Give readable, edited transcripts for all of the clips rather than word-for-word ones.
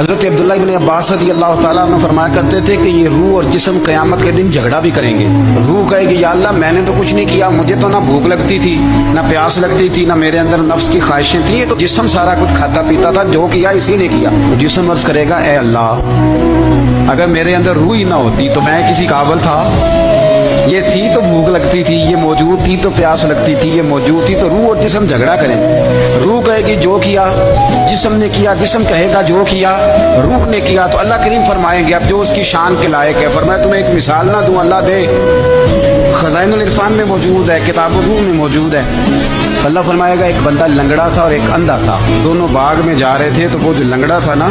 حضرت عبداللہ ابن عباس رضی اللہ تعالیٰ عنہ فرمایا کرتے تھے کہ یہ روح اور جسم قیامت کے دن جھگڑا بھی کریں گے۔ روح کہے گی یا اللہ میں نے تو کچھ نہیں کیا، مجھے تو نہ بھوک لگتی تھی نہ پیاس لگتی تھی نہ میرے اندر نفس کی خواہشیں تھیں، یہ تو جسم سارا کچھ کھاتا پیتا تھا، جو کیا اسی نے کیا۔ تو جسم عرض کرے گا اے اللہ اگر میرے اندر روح ہی نہ ہوتی تو میں کسی قابل تھا؟ یہ تھی تو بھوک لگتی تھی، یہ موجود تھی تو پیاس لگتی تھی، یہ موجود تھی، تو روح اور جسم جھگڑا کریں گے۔ روح کہے گی جو کیا جسم نے کیا، جسم کہے گا جو کیا روح نے کیا۔ تو اللہ کریم فرمائیں گے اب جو اس کی شان کے لائق ہے، فرمایا تمہیں ایک مثال نہ دوں؟ اللہ دے، خزائن العرفان میں موجود ہے، کتاب الروح میں موجود ہے۔ اللہ فرمائے گا ایک بندہ لنگڑا تھا اور ایک اندھا تھا، دونوں باغ میں جا رہے تھے، تو وہ جو لنگڑا تھا نا،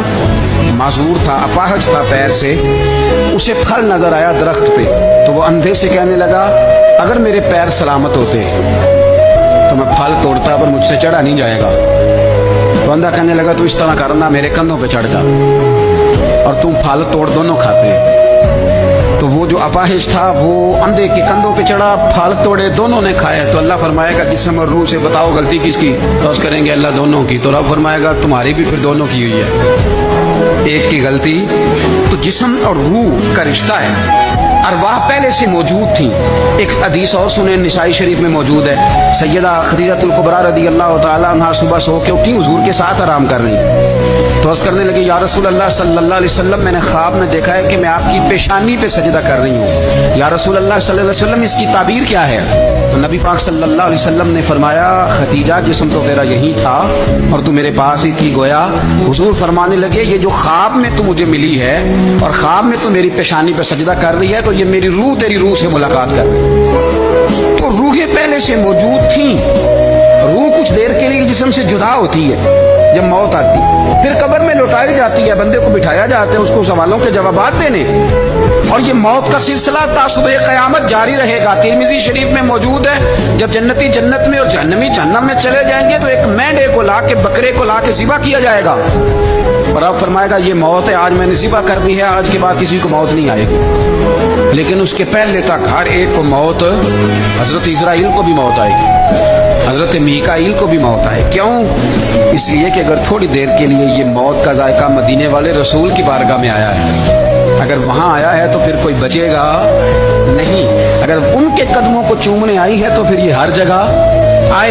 معذور تھا، اپاہج تھا پیر سے، اسے پھل نظر آیا درخت پہ، تو وہ اندھے سے کہنے لگا اگر میرے پیر سلامت ہوتے تو میں پھل توڑتا پر مجھ سے چڑھا نہیں جائے گا۔ تو اندھا کہنے لگا تو اس طرح کرنا، میرے کندھوں پہ چڑھ جا اور تم پھل توڑ دونوں کھاتے۔ تو وہ جو اپاہج تھا وہ اندھے کے کندھوں پہ چڑھا، پھل توڑے، دونوں نے کھائے۔ تو اللہ فرمائے گا جسم اور روح سے بتاؤ غلطی کس کی؟ تو اس کریں گے اللہ دونوں کی۔ تو رب فرمائے گا تمہاری بھی پھر دونوں کی ہوئی ہے، ایک کی غلطی۔ تو جسم اور روح کا رشتہ ہے، ارواح پہلے سے موجود تھیں۔ ایک حدیث اور سنیں، نسائی شریف میں موجود ہے، سیدہ خدیجہ الکبریٰ رضی اللہ تعالیٰ عنہا صبح سو کے اٹھی، حضور کے ساتھ آرام کر رہی، تو عرض کرنے لگی یا رسول اللہ صلی اللہ علیہ وسلم میں نے خواب میں دیکھا ہے کہ میں آپ کی پیشانی پہ سجدہ کر رہی ہوں، یا رسول اللہ صلی اللہ علیہ وسلم اس کی تعبیر کیا ہے؟ تو نبی پاک صلی اللہ علیہ وسلم نے فرمایا خدیجہ جسم تو تیرا یہی تھا اور تو میرے پاس ہی تھی گویا۔ حضور فرمانے لگے یہ جو خواب میں تو مجھے ملی ہے اور خواب میں تو میری پیشانی پہ سجدہ کر رہی ہے، تو یہ میری روح تیری روح سے ملاقات کر رہی ہے۔ تو روحیں پہلے سے موجود تھیں۔ روح کچھ دیر کے لیے جسم سے جدا ہوتی ہے جب موت آتی، پھر قبر میں لوٹائی جاتی ہے، بندے کو بٹھایا جاتا ہے اس کو سوالوں کے جوابات دینے، اور یہ موت کا سلسلہ تا صبح قیامت جاری رہے گا۔ ترمذی شریف میں موجود ہے جب جنتی جنت میں اور جہنمی جہنم میں چلے جائیں گے تو ایک مینڈے کو لا کے، بکرے کو لا کے ذبح کیا جائے گا، اور اب فرمائے گا یہ موت ہے، آج میں نے ذبح کر دی ہے، آج کے بعد کسی کو موت نہیں آئے گی۔ لیکن اس کے پہلے تک ہر ایک کو موت، حضرت اسرائیل کو بھی موت آئے گی، حضرت میکائیل کو بھی موت آئے۔ کیوں؟ اس لیے کہ اگر تھوڑی دیر کے لیے یہ موت کا ذائقہ مدینے والے رسول کی بارگاہ میں آیا ہے، اگر وہاں آیا ہے تو پھر کوئی بچے گا نہیں، اگر ان کے قدموں کو چومنے آئی ہے تو پھر یہ ہر جگہ آئے۔